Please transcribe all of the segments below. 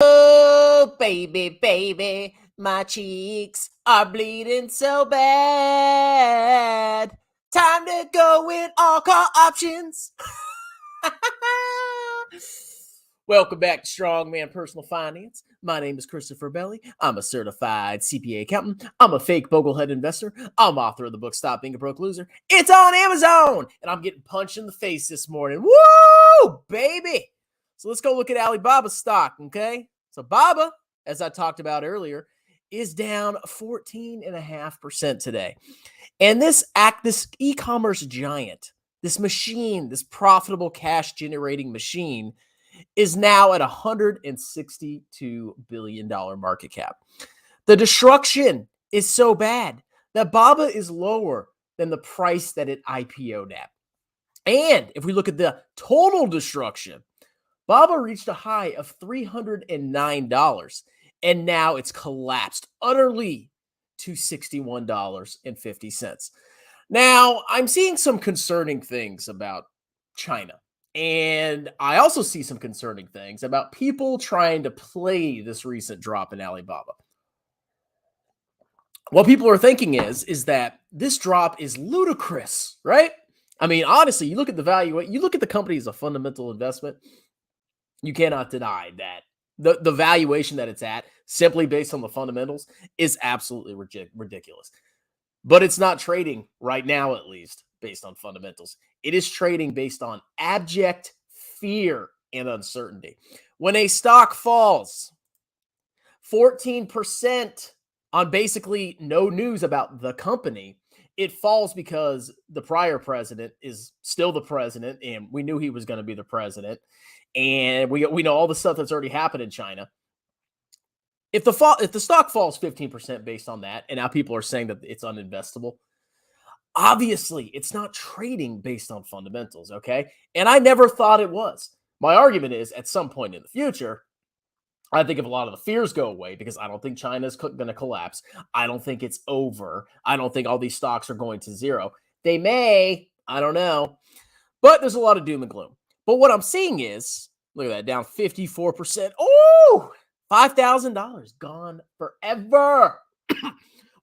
Oh, baby, baby, my cheeks are bleeding so bad. Time to go with all call options. Welcome back to Strongman Personal Finance. My name is Christopher Belly. I'm a certified CPA accountant. I'm a fake boglehead investor. I'm author of the book Stop Being a Broke Loser. It's on Amazon, and I'm getting punched in the face this morning. Woo, baby! So let's go look at Alibaba stock, okay? So Baba, as I talked about earlier, is down 14.5% today. And this e-commerce giant, this machine, this profitable cash generating machine is now at $162 billion market cap. The destruction is so bad that Baba is lower than the price that it IPO'd at. And if we look at the total destruction, Baba reached a high of $309, and now it's collapsed utterly to $61.50. Now, I'm seeing some concerning things about China, and I also see some concerning things about people trying to play this recent drop in Alibaba. What people are thinking is that this drop is ludicrous, right? I mean, honestly, you look at the value, you look at the company as a fundamental investment, you cannot deny that the valuation that it's at, simply based on the fundamentals, is absolutely ridiculous. But it's not trading right now, at least, based on fundamentals. It is trading based on abject fear and uncertainty. When a stock falls 14% on basically no news about the company, it falls because the prior president is still the president, and we knew he was going to be the president. And we know all the stuff that's already happened in China. If the stock falls 15% based on that, and now people are saying that it's uninvestable, obviously it's not trading based on fundamentals, okay? And I never thought it was. My argument is, at some point in the future, I think if a lot of the fears go away, because I don't think China's going to collapse, I don't think it's over, I don't think all these stocks are going to zero. They may, I don't know, but there's a lot of doom and gloom. But what I'm seeing is, look at that, down 54%. Oh, $5,000 gone forever.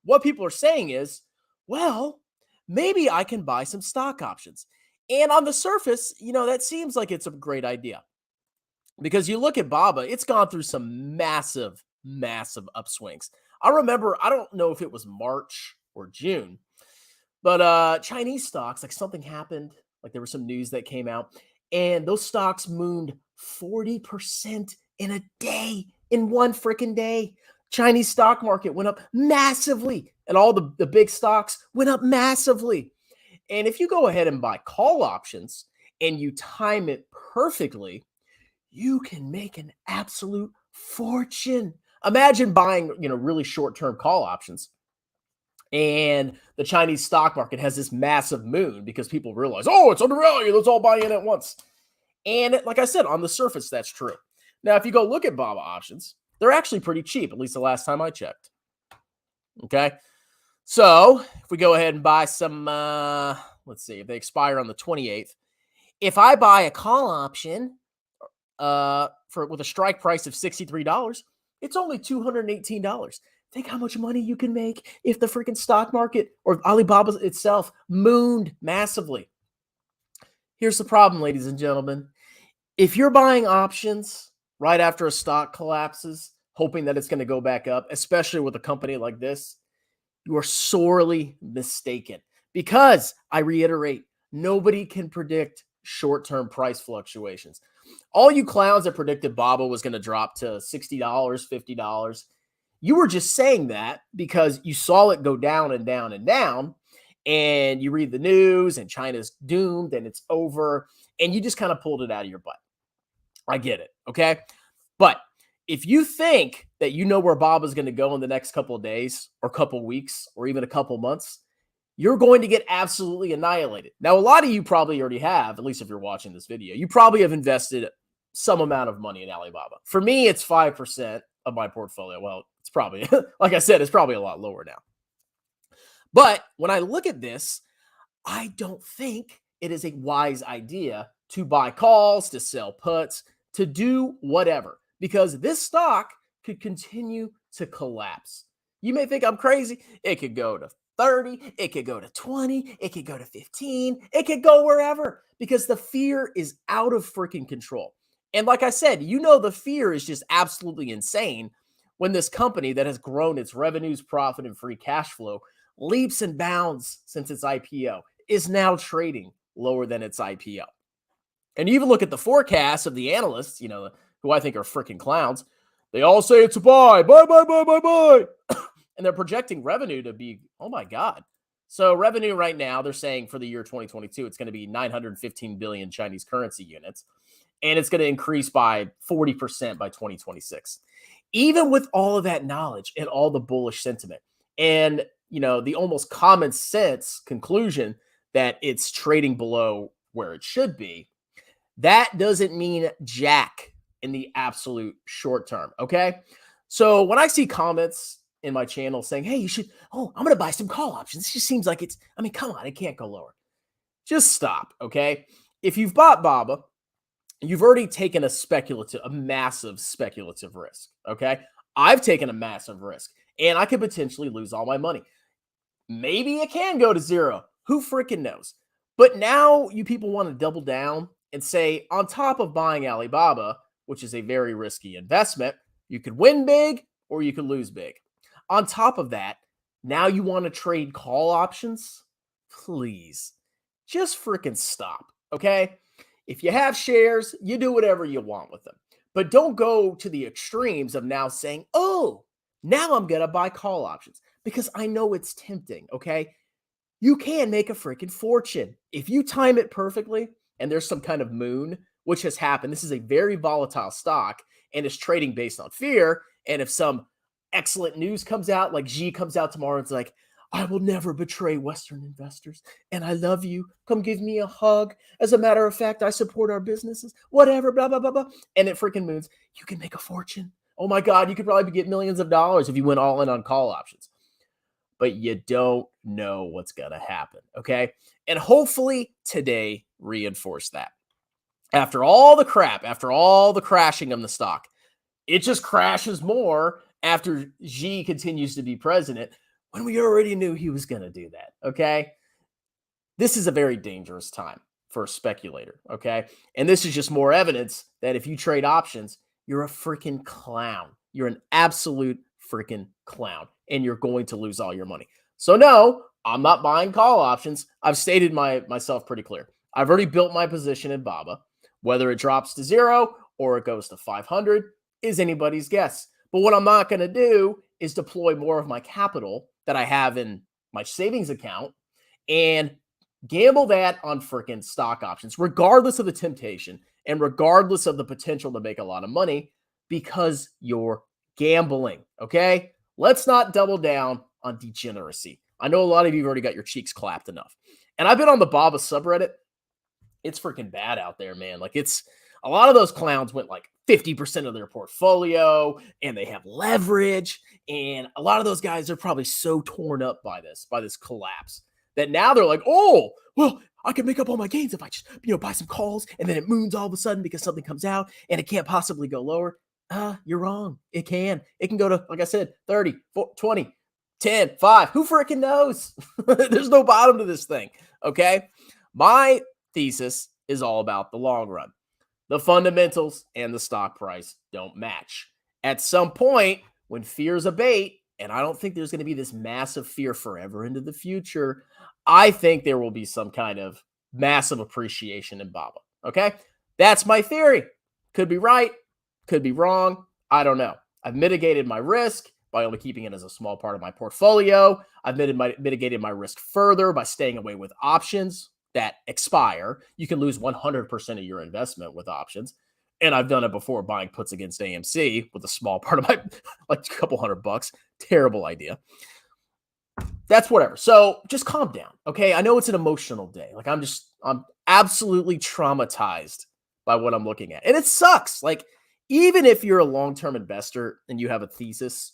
What people are saying is, well, maybe I can buy some stock options. And on the surface, that seems like it's a great idea. Because you look at Baba, it's gone through some massive, massive upswings. I remember, I don't know if it was March or June, but Chinese stocks, like something happened, like there was some news that came out, and those stocks mooned 40% in a day, in one freaking day. Chinese stock market went up massively, and all the big stocks went up massively. And if you go ahead and buy call options and you time it perfectly, you can make an absolute fortune. Imagine buying, really short-term call options, and the Chinese stock market has this massive moon because people realize, oh, it's undervalued, let's all buy in at once. And like I said, on the surface, that's true. Now, if you go look at Baba options, they're actually pretty cheap, at least the last time I checked. Okay? So, if we go ahead and buy some, let's see, if they expire on the 28th, if I buy a call option with a strike price of $63, it's only $218. Think how much money you can make if the freaking stock market or Alibaba itself mooned massively. Here's the problem, ladies and gentlemen. If you're buying options right after a stock collapses, hoping that it's going to go back up, especially with a company like this, you are sorely mistaken. Because, I reiterate, nobody can predict short-term price fluctuations. All you clowns that predicted Baba was going to drop to $60, $50, you were just saying that because you saw it go down and down and down, and you read the news and China's doomed and it's over, and you just kind of pulled it out of your butt. I get it, okay? But if you think that you know where Baba's going to go in the next couple of days or couple of weeks or even a couple months, you're going to get absolutely annihilated. Now, a lot of you probably already have, at least if you're watching this video, you probably have invested some amount of money in Alibaba. For me, it's 5% of my portfolio. Well, it's probably, like I said, it's probably a lot lower now. But when I look at this, I don't think it is a wise idea to buy calls, to sell puts, to do whatever. because this stock could continue to collapse. You may think I'm crazy. It could go to 30, it could go to 20, it could go to 15, it could go wherever because the fear is out of freaking control. And like I said, the fear is just absolutely insane when this company that has grown its revenues, profit, and free cash flow leaps and bounds since its IPO is now trading lower than its IPO. And you even look at the forecasts of the analysts, who I think are freaking clowns. They all say it's a buy, buy, buy, buy, buy, buy. And they're projecting revenue to be, oh my God. So revenue right now, they're saying for the year 2022, it's going to be 915 billion Chinese currency units. And it's going to increase by 40% by 2026. Even with all of that knowledge and all the bullish sentiment and, the almost common sense conclusion that it's trading below where it should be, that doesn't mean jack in the absolute short term. Okay. So when I see comments in my channel saying, hey, I'm going to buy some call options. This just seems like come on, it can't go lower. Just stop. Okay. If you've bought BABA, you've already taken a massive speculative risk. Okay. I've taken a massive risk and I could potentially lose all my money. Maybe it can go to zero. Who freaking knows? But now you people want to double down and say, on top of buying Alibaba, which is a very risky investment, you could win big or you could lose big. On top of that, now you want to trade call options? Please, just freaking stop, okay? If you have shares, you do whatever you want with them. But don't go to the extremes of now saying, oh, now I'm going to buy call options because I know it's tempting, okay? You can make a freaking fortune. If you time it perfectly and there's some kind of moon, which has happened, this is a very volatile stock and is trading based on fear. And if some excellent news comes out, like Xi comes out tomorrow, it's like, I will never betray Western investors and I love you. Come give me a hug. As a matter of fact, I support our businesses, whatever, blah, blah, blah, blah. And it freaking moons. You can make a fortune. Oh my God, you could probably get millions of dollars if you went all in on call options. But you don't know what's going to happen, okay? And hopefully today reinforced that. After all the crap, after all the crashing of the stock, it just crashes more after Xi continues to be president when we already knew he was going to do that, okay? This is a very dangerous time for a speculator, okay? And this is just more evidence that if you trade options, you're a freaking clown. You're an absolute freaking clown, and you're going to lose all your money. So no, I'm not buying call options. I've stated myself pretty clear. I've already built my position in BABA. Whether it drops to zero or it goes to 500 is anybody's guess. But what I'm not going to do is deploy more of my capital that I have in my savings account and gamble that on freaking stock options, regardless of the temptation and regardless of the potential to make a lot of money, because you're gambling, okay? Let's not double down on degeneracy. I know a lot of you have already got your cheeks clapped enough. And I've been on the BABA subreddit. It's freaking bad out there, man. Like, it's a lot of those clowns went like 50% of their portfolio and they have leverage. And a lot of those guys are probably so torn up by this collapse that now they're like, oh, well, I can make up all my gains if I just, buy some calls and then it moons all of a sudden because something comes out and it can't possibly go lower. You're wrong. It can go to, like I said, 30, 20, 10, 5. Who freaking knows? There's no bottom to this thing. Okay. My thesis is all about the long run. The fundamentals and the stock price don't match. At some point, when fears abate, and I don't think there's going to be this massive fear forever into the future, I think there will be some kind of massive appreciation in BABA. Okay. That's my theory. Could be right. Could be wrong. I don't know. I've mitigated my risk by only keeping it as a small part of my portfolio. I've mitigated my risk further by staying away with options that expire. You can lose 100% of your investment with options. And I've done it before, buying puts against AMC with a small part of my, like a couple $100. Terrible idea. That's whatever. So just calm down. Okay. I know it's an emotional day. Like I'm absolutely traumatized by what I'm looking at. And it sucks. Like, even if you're a long-term investor and you have a thesis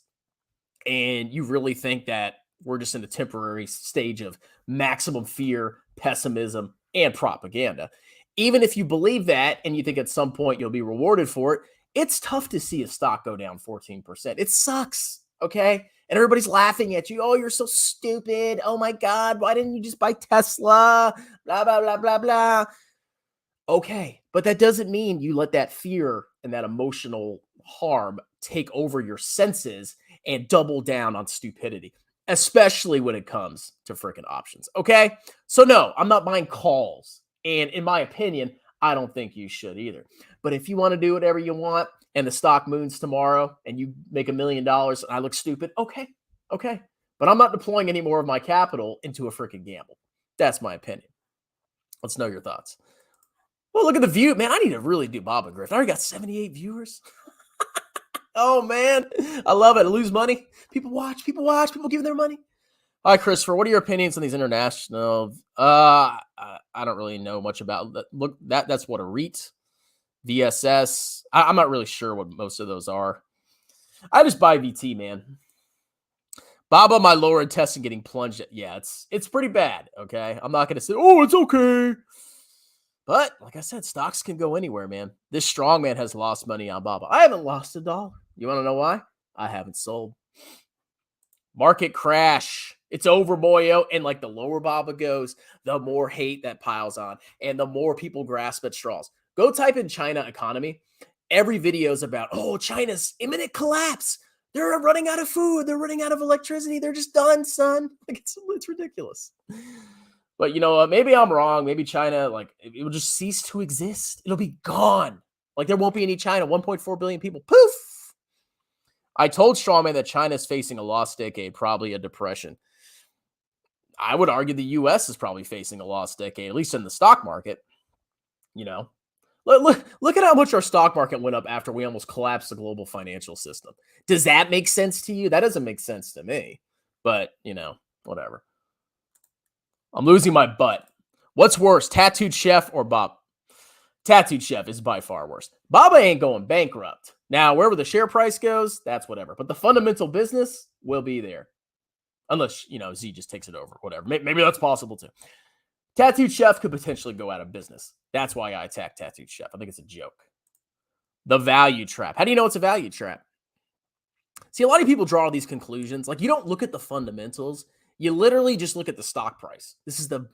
and you really think that we're just in a temporary stage of maximum fear, pessimism, and propaganda, even if you believe that and you think at some point you'll be rewarded for it, It's tough to see a stock go down 14%. It sucks. Okay. And everybody's laughing at you. Oh, you're so stupid. Oh my God. Why didn't you just buy Tesla? Blah, blah, blah, blah, blah. Okay. But that doesn't mean you let that fear and that emotional harm take over your senses and double down on stupidity, especially when it comes to freaking options. Okay. So, no, I'm not buying calls. And in my opinion, I don't think you should either. But if you want to do whatever you want and the stock moons tomorrow and you make $1 million and I look stupid, okay. Okay. But I'm not deploying any more of my capital into a freaking gamble. That's my opinion. Let's know your thoughts. Well, look at the view, man. I need to really do Bob and Griff. I already got 78 viewers. Oh, man. I love it. I lose money. People watch, people giving their money. Hi, Christopher. What are your opinions on these international? I don't really know much about that. Look, that's what a REIT, VSS. I'm not really sure what most of those are. I just buy VT, man. Baba, my lower intestine getting plunged. Yeah, it's pretty bad. Okay, I'm not gonna say, oh, it's okay. But like I said, stocks can go anywhere, man. This strongman has lost money on Baba. I haven't lost $1. You want to know why? I haven't sold. Market crash. It's over, boyo. And like the lower Baba goes, the more hate that piles on and the more people grasp at straws. Go type in China economy. Every video is about, oh, China's imminent collapse. They're running out of food. They're running out of electricity. They're just done, son. Like it's ridiculous. But you know, maybe I'm wrong. Maybe China, like, it will just cease to exist. It'll be gone. Like there won't be any China. 1.4 billion people. Poof. I told Strawman that China is facing a lost decade, probably a depression. I would argue the U.S. is probably facing a lost decade, at least in the stock market. You know, look at how much our stock market went up after we almost collapsed the global financial system. Does that make sense to you? That doesn't make sense to me. But, you know, whatever. I'm losing my butt. What's worse, Tattooed Chef or Bob? Tattooed Chef is by far worse. Baba ain't going bankrupt. Now, wherever the share price goes, that's whatever. But the fundamental business will be there. Unless, you know, Z just takes it over, whatever. Maybe that's possible too. Tattooed Chef could potentially go out of business. That's why I attack Tattooed Chef. I think it's a joke. The value trap. How do you know it's a value trap? See, a lot of people draw these conclusions. Like, you don't look at the fundamentals. You literally just look at the stock price. This is the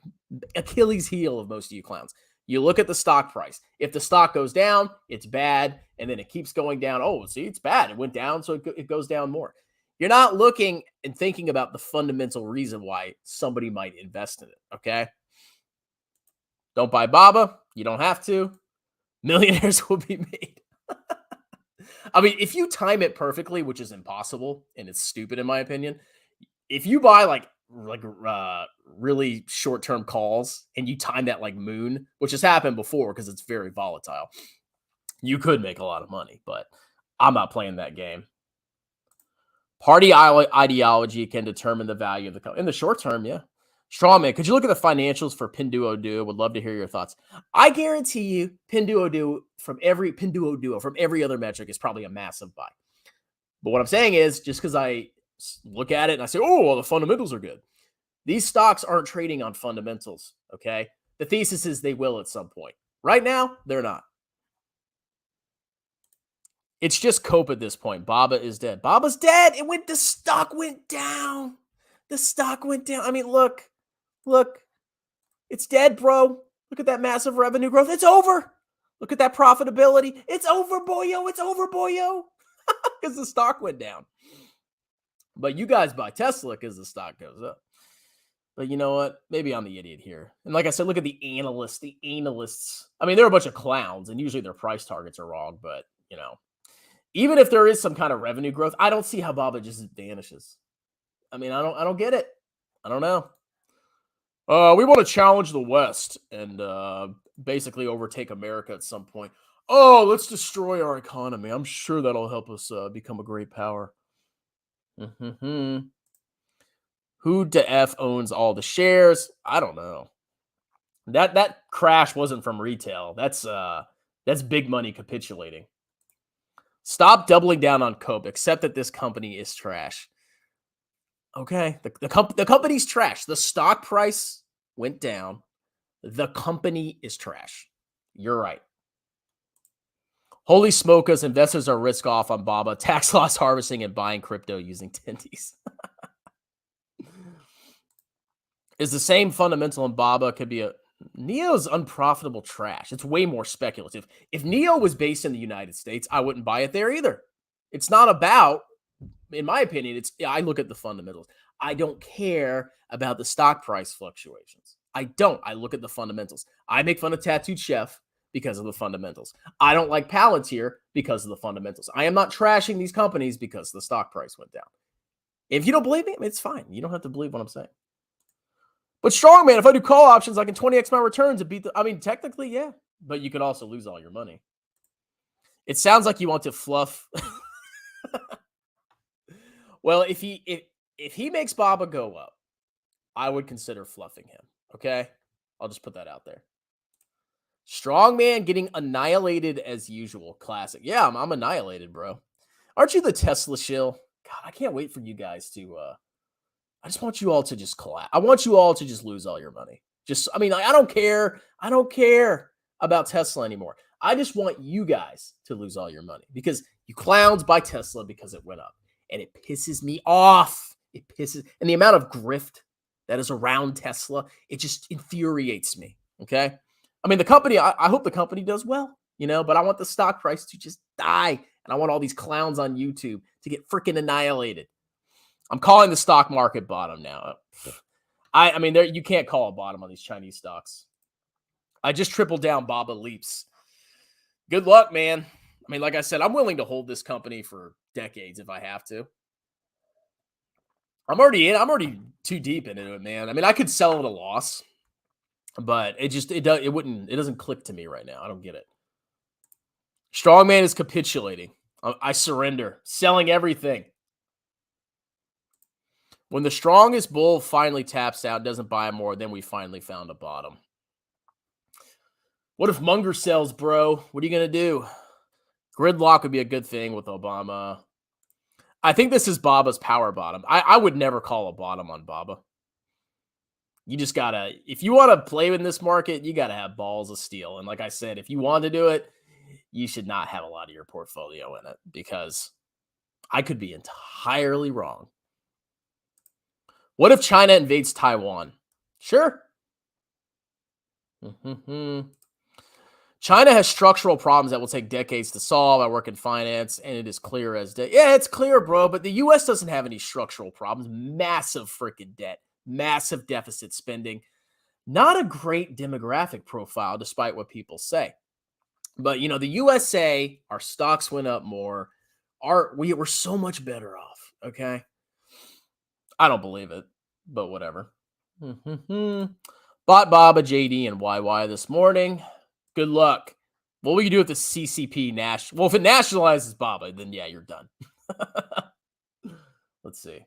Achilles heel of most of you clowns. You look at the stock price. If the stock goes down, it's bad. And then it keeps going down. Oh, see, it's bad. It went down, so it goes down more. You're not looking and thinking about the fundamental reason why somebody might invest in it, okay? Don't buy Baba. You don't have to. Millionaires will be made. I mean, if you time it perfectly, which is impossible, and it's stupid in my opinion, if you buy like really short-term calls and you time that like moon, which has happened before because it's very volatile, you could make a lot of money, but I'm not playing that game. Party ideology can determine the value of the company. In the short term, yeah. Strawman, could you look at the financials for Pinduoduo? Would love to hear your thoughts. I guarantee you Pinduoduo from every other metric is probably a massive buy. But what I'm saying is, just because I look at it and I say, oh, well, the fundamentals are good. These stocks aren't trading on fundamentals, okay? The thesis is they will at some point. Right now, they're not. It's just cope at this point. Baba is dead. Baba's dead. The stock went down. The stock went down. I mean, look. It's dead, bro. Look at that massive revenue growth. It's over. Look at that profitability. It's over, boyo. It's over, boyo. Because the stock went down. But you guys buy Tesla because the stock goes up. But you know what? Maybe I'm the idiot here. And like I said, look at the analysts. The analysts. I mean, they're a bunch of clowns, and usually their price targets are wrong. But, you know, even if there is some kind of revenue growth, I don't see how Baba just vanishes. I mean, I don't get it. I don't know. We want to challenge the West and basically overtake America at some point. Oh, let's destroy our economy. I'm sure that'll help us become a great power. Who the F owns all the shares? I don't know. That crash wasn't from retail. That's big money capitulating. Stop doubling down on Cope. Accept that this company is trash. Okay, the company's trash. The stock price went down. The company is trash. You're right. Holy smokas, investors are risk off on Baba, tax loss harvesting, and buying crypto using tendies. Is the same fundamental in Baba could be a Neo's unprofitable trash. It's way more speculative. If Neo was based in the United States, I wouldn't buy it there either. It's not about, in my opinion, I look at the fundamentals. I don't care about the stock price fluctuations. I don't. I look at the fundamentals. I make fun of Tattooed Chef because of the fundamentals. I don't like Palantir because of the fundamentals. I am not trashing these companies because the stock price went down. If you don't believe me, it's fine. You don't have to believe what I'm saying. But strong, man, if I do call options, I can 20x my returns and beat the. I mean, technically, yeah, but you could also lose all your money. It sounds like you want to fluff. Well, if he makes Baba go up, I would consider fluffing him. Okay, I'll just put that out there. Strong man getting annihilated as usual. Classic. Yeah, I'm annihilated, bro. Aren't you the Tesla shill? God, I can't wait for you guys to. I just want you all to just collapse. I want you all to just lose all your money. I mean, I don't care. I don't care about Tesla anymore. I just want you guys to lose all your money because you clowns buy Tesla because it went up. And it pisses me off. And the amount of grift that is around Tesla, it just infuriates me. Okay. I mean, the company, I hope the company does well, but I want the stock price to just die. And I want all these clowns on YouTube to get freaking annihilated. I'm calling the stock market bottom now. I mean, you can't call a bottom on these Chinese stocks. I just tripled down Baba Leaps. Good luck, man. I mean, like I said, I'm willing to hold this company for decades if I have to. I'm already too deep into it, man. I mean, I could sell it at a loss, but it doesn't click to me right now. I don't get it. Strongman is capitulating. I surrender, selling everything. When the strongest bull finally taps out, doesn't buy more, then we finally found a bottom. What if Munger sells, bro? What are you going to do? Gridlock would be a good thing with Obama. I think this is Baba's power bottom. I would never call a bottom on Baba. You just got to, if you want to play in this market, you got to have balls of steel. And like I said, if you want to do it, you should not have a lot of your portfolio in it because I could be entirely wrong. What if China invades Taiwan? Sure. China has structural problems that will take decades to solve. I work in finance, and it is clear as day. Yeah, it's clear, bro, but the U.S. doesn't have any structural problems. Massive freaking debt, massive deficit spending. Not a great demographic profile, despite what people say. But, the USA, our stocks went up more. We're so much better off, okay? I don't believe it, but whatever. Bought Baba, JD, and YY this morning. Good luck. What will you do with the CCP national? Well, if it nationalizes Baba, then yeah, you're done. Let's see.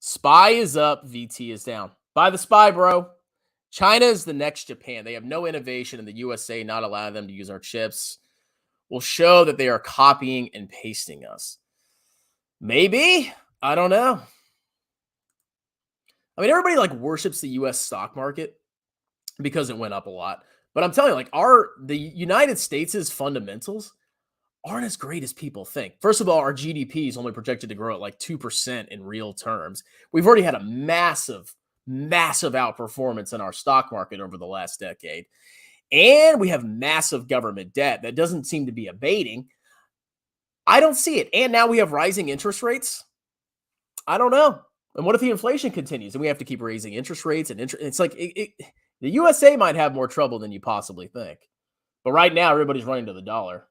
SPY is up. VT is down. Buy the SPY, bro. China is the next Japan. They have no innovation in the USA, not allowing them to use our chips. Will show that they are copying and pasting us. Maybe. I don't know. I mean, everybody worships the U.S. stock market because it went up a lot. But I'm telling you, the United States' fundamentals aren't as great as people think. First of all, our GDP is only projected to grow at 2% in real terms. We've already had a massive, massive outperformance in our stock market over the last decade. And we have massive government debt that doesn't seem to be abating. I don't see it. And now we have rising interest rates. I don't know. And what if the inflation continues and we have to keep raising interest rates? And it's the USA might have more trouble than you possibly think. But right now, everybody's running to the dollar.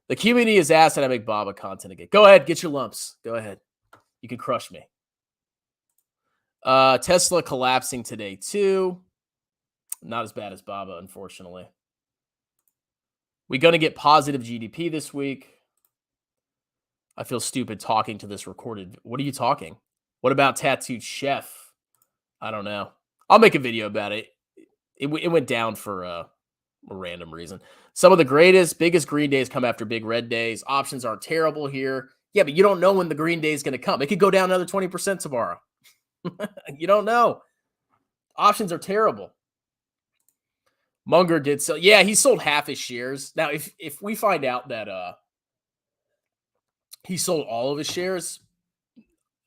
The community is asked that I make Baba content again. Go ahead, get your lumps. Go ahead. You can crush me. Tesla collapsing today, too. Not as bad as Baba, unfortunately. We're going to get positive GDP this week. I feel stupid talking to this recorded. What are you talking? What about Tattooed Chef? I don't know. I'll make a video about it. It went down for a random reason. Some of the biggest green days come after big red days. Options aren't terrible here. Yeah, but you don't know when the green day is going to come. It could go down another 20% tomorrow. You don't know. Options are terrible. Munger did sell. Yeah, he sold half his shares. Now, if we find out that he sold all of his shares,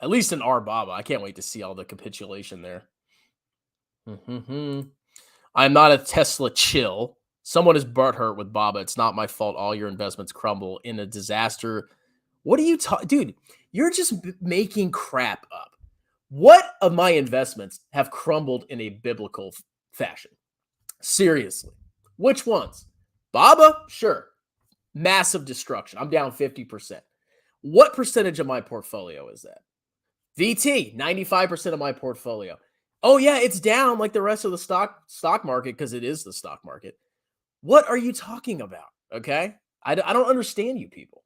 at least in Alibaba, I can't wait to see all the capitulation there. I'm not a Tesla chill. Someone is butthurt with Baba. It's not my fault. All your investments crumble in a disaster. What are you talking, dude? You're just making crap up. What of my investments have crumbled in a biblical fashion? Seriously, which ones? Baba, sure, massive destruction. I'm down 50%. What percentage of my portfolio is that? VT, 95% of my portfolio. Oh yeah, it's down like the rest of the stock market because it is the stock market. What are you talking about? Okay, I don't understand you people.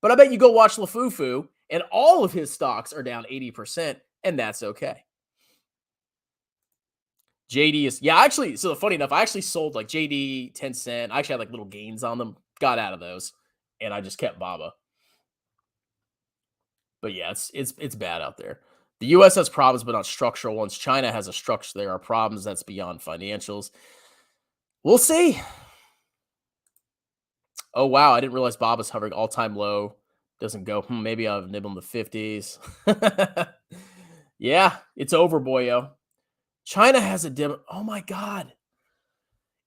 But I bet you go watch LaFufu and all of his stocks are down 80%, and that's okay. JD is, yeah, actually, so funny enough, I actually sold like JD, Tencent. I actually had like little gains on them, got out of those, and I just kept Baba. But yeah, it's bad out there. The US has problems, but not structural ones. China has a structure. There are problems that's beyond financials. We'll see. Oh, wow. I didn't realize Baba's hovering all-time low. Doesn't go, maybe I've nibbled in the 50s. Yeah, it's over, boyo. China has a oh my God.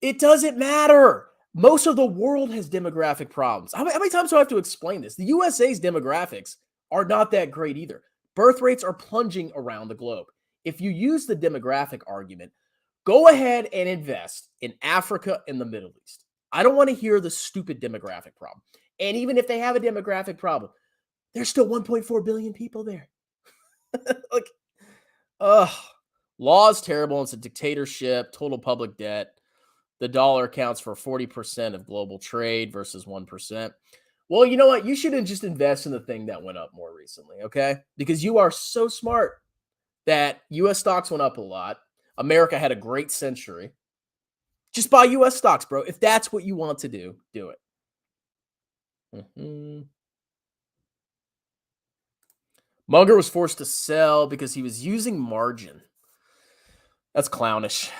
It doesn't matter. Most of the world has demographic problems. How many times do I have to explain this? The USA's demographics are not that great either. Birth rates are plunging around the globe. If you use the demographic argument, go ahead and invest in Africa and the Middle East. I don't want to hear the stupid demographic problem. And even if they have a demographic problem, there's still 1.4 billion people there. Like, law is terrible. It's a dictatorship, total public debt. The dollar accounts for 40% of global trade versus 1%. Well, you know what? You should just invest in the thing that went up more recently, okay? Because you are so smart that U.S. stocks went up a lot. America had a great century. Just buy U.S. stocks, bro. If that's what you want to do, do it. Munger was forced to sell because he was using margin. That's clownish.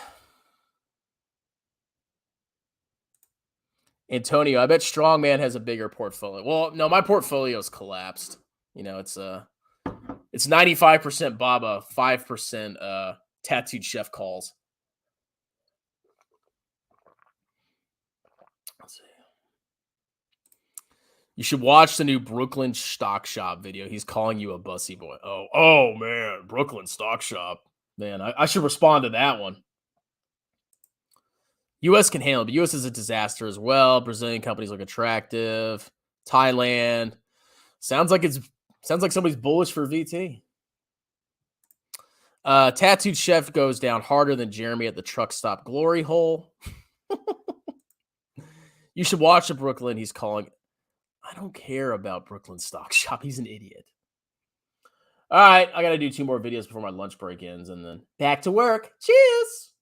Antonio, I bet Strongman has a bigger portfolio. Well, no, my portfolio's collapsed. You know, it's 95% Baba, 5% tattooed chef calls. Let's see. You should watch the new Brooklyn Stock Shop video. He's calling you a bussy boy. Oh man, Brooklyn Stock Shop. Man, I should respond to that one. U.S. can handle it, but U.S. is a disaster as well. Brazilian companies look attractive. Thailand. Sounds like somebody's bullish for VT. Tattooed chef goes down harder than Jeremy at the truck stop glory hole. You should watch the Brooklyn. He's calling. I don't care about Brooklyn Stock Shop. He's an idiot. All right, I got to do 2 more videos before my lunch break ends and then back to work. Cheers.